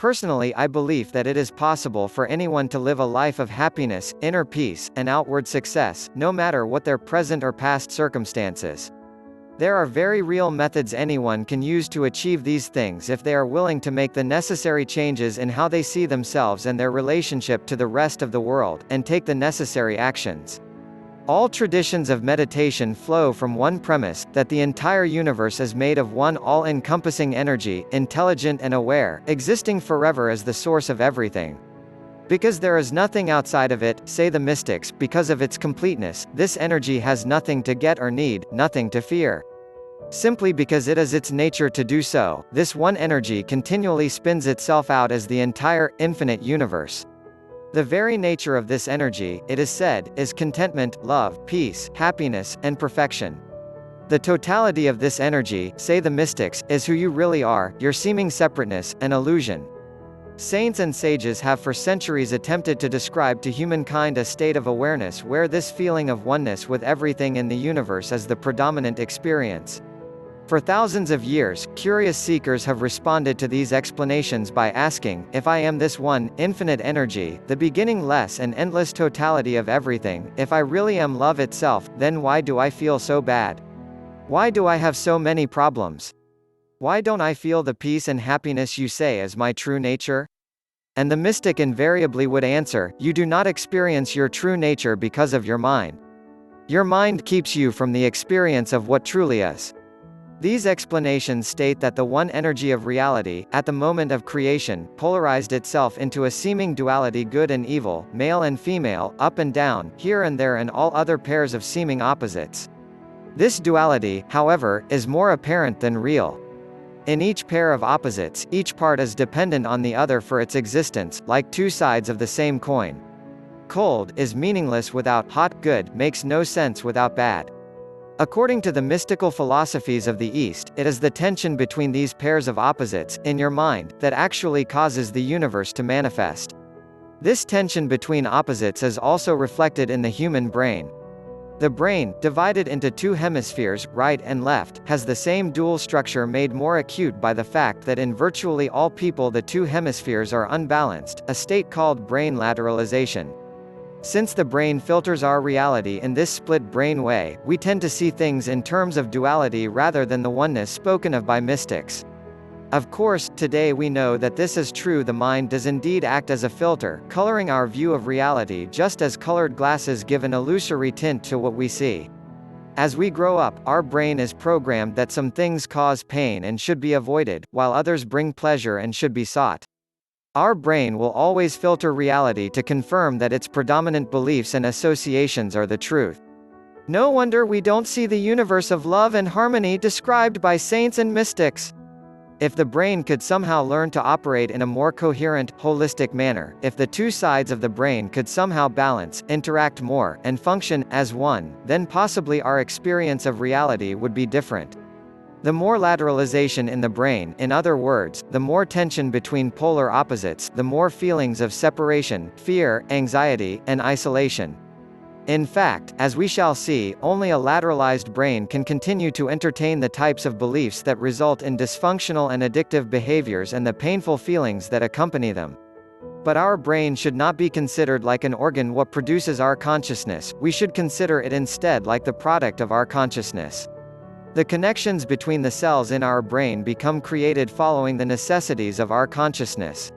Personally, I believe that it is possible for anyone to live a life of happiness, inner peace, and outward success, no matter what their present or past circumstances. There are very real methods anyone can use to achieve these things if they are willing to make the necessary changes in how they see themselves and their relationship to the rest of the world, and take the necessary actions. All traditions of meditation flow from one premise, that the entire universe is made of one all-encompassing energy, intelligent and aware, existing forever as the source of everything. Because there is nothing outside of it, say the mystics, because of its completeness, this energy has nothing to get or need, nothing to fear. Simply because it is its nature to do so, this one energy continually spins itself out as the entire, infinite universe. The very nature of this energy, it is said, is contentment, love, peace, happiness, and perfection. The totality of this energy, say the mystics, is who you really are, your seeming separateness, an illusion. Saints and sages have for centuries attempted to describe to humankind a state of awareness where this feeling of oneness with everything in the universe is the predominant experience. For thousands of years, curious seekers have responded to these explanations by asking, if I am this one, infinite energy, the beginningless and endless totality of everything, if I really am love itself, then why do I feel so bad? Why do I have so many problems? Why don't I feel the peace and happiness you say is my true nature? And the mystic invariably would answer, you do not experience your true nature because of your mind. Your mind keeps you from the experience of what truly is. These explanations state that the one energy of reality, at the moment of creation, polarized itself into a seeming duality good and evil, male and female, up and down, here and there and all other pairs of seeming opposites. This duality, however, is more apparent than real. In each pair of opposites, each part is dependent on the other for its existence, like two sides of the same coin. Cold is meaningless without hot, good makes no sense without bad. According to the mystical philosophies of the East, it is the tension between these pairs of opposites, in your mind, that actually causes the universe to manifest. This tension between opposites is also reflected in the human brain. The brain, divided into two hemispheres, right and left, has the same dual structure made more acute by the fact that in virtually all people the two hemispheres are unbalanced, a state called brain lateralization. Since the brain filters our reality in this split brain way, we tend to see things in terms of duality rather than the oneness spoken of by mystics. Of course, today we know that this is true. The mind does indeed act as a filter, coloring our view of reality just as colored glasses give an illusory tint to what we see. As we grow up, our brain is programmed that some things cause pain and should be avoided, while others bring pleasure and should be sought. Our brain will always filter reality to confirm that its predominant beliefs and associations are the truth. No wonder we don't see the universe of love and harmony described by saints and mystics. If the brain could somehow learn to operate in a more coherent, holistic manner, if the two sides of the brain could somehow balance, interact more, and function as one, then possibly our experience of reality would be different. The more lateralization in the brain, in other words, the more tension between polar opposites, the more feelings of separation, fear, anxiety, and isolation. In fact, as we shall see, only a lateralized brain can continue to entertain the types of beliefs that result in dysfunctional and addictive behaviors and the painful feelings that accompany them. But our brain should not be considered like an organ what produces our consciousness, we should consider it instead like the product of our consciousness. The connections between the cells in our brain become created following the necessities of our consciousness.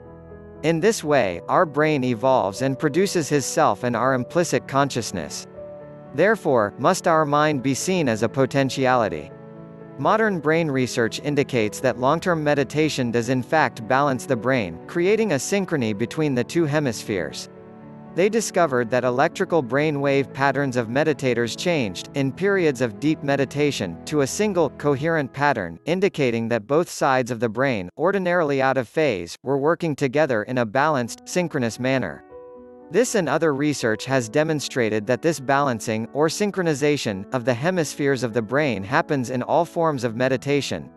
In this way, our brain evolves and produces his self and our implicit consciousness. Therefore, must our mind be seen as a potentiality. Modern brain research indicates that long-term meditation does in fact balance the brain, creating a synchrony between the two hemispheres. They discovered that electrical brain wave patterns of meditators changed, in periods of deep meditation, to a single, coherent pattern, indicating that both sides of the brain, ordinarily out of phase, were working together in a balanced, synchronous manner. This and other research has demonstrated that this balancing, or synchronization, of the hemispheres of the brain happens in all forms of meditation.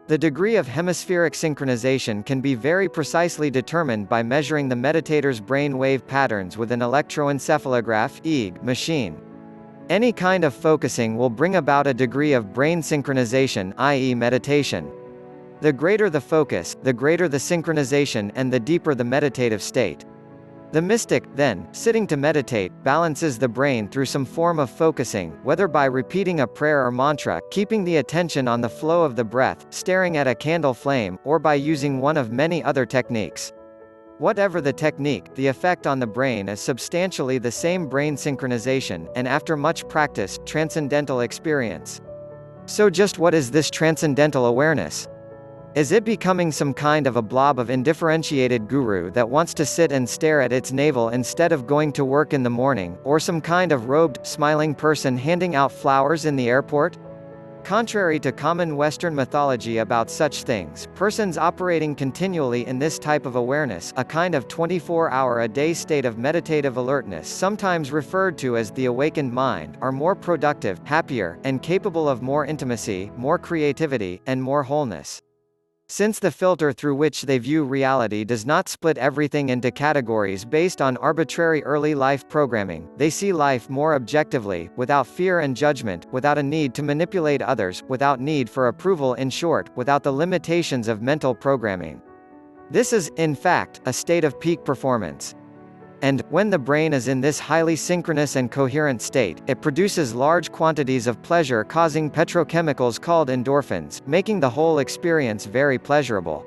The degree of hemispheric synchronization can be very precisely determined by measuring the meditator's brain wave patterns with an electroencephalograph (EEG) machine. Any kind of focusing will bring about a degree of brain synchronization, i.e. meditation. The greater the focus, the greater the synchronization and the deeper the meditative state. The mystic, then, sitting to meditate, balances the brain through some form of focusing, whether by repeating a prayer or mantra, keeping the attention on the flow of the breath, staring at a candle flame, or by using one of many other techniques. Whatever the technique, the effect on the brain is substantially the same: brain synchronization, and after much practice, transcendental experience. So just what is this transcendental awareness? Is it becoming some kind of a blob of indifferentiated guru that wants to sit and stare at its navel instead of going to work in the morning, or some kind of robed, smiling person handing out flowers in the airport? Contrary to common Western mythology about such things, persons operating continually in this type of awareness, a kind of 24-hour-a-day state of meditative alertness sometimes referred to as the awakened mind, are more productive, happier, and capable of more intimacy, more creativity, and more wholeness. Since the filter through which they view reality does not split everything into categories based on arbitrary early life programming, they see life more objectively, without fear and judgment, without a need to manipulate others, without need for approval, in short, without the limitations of mental programming. This is, in fact, a state of peak performance. And, when the brain is in this highly synchronous and coherent state, it produces large quantities of pleasure-causing petrochemicals called endorphins, making the whole experience very pleasurable.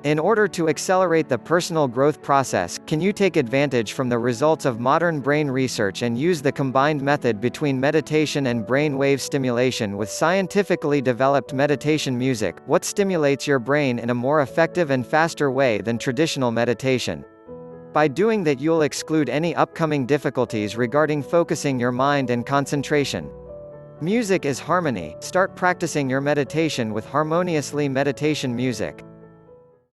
In order to accelerate the personal growth process, can you take advantage from the results of modern brain research and use the combined method between meditation and brain wave stimulation with scientifically developed meditation music? What stimulates your brain in a more effective and faster way than traditional meditation? By doing that, you'll exclude any upcoming difficulties regarding focusing your mind and concentration. Music is harmony. Start practicing your meditation with harmoniously meditation music.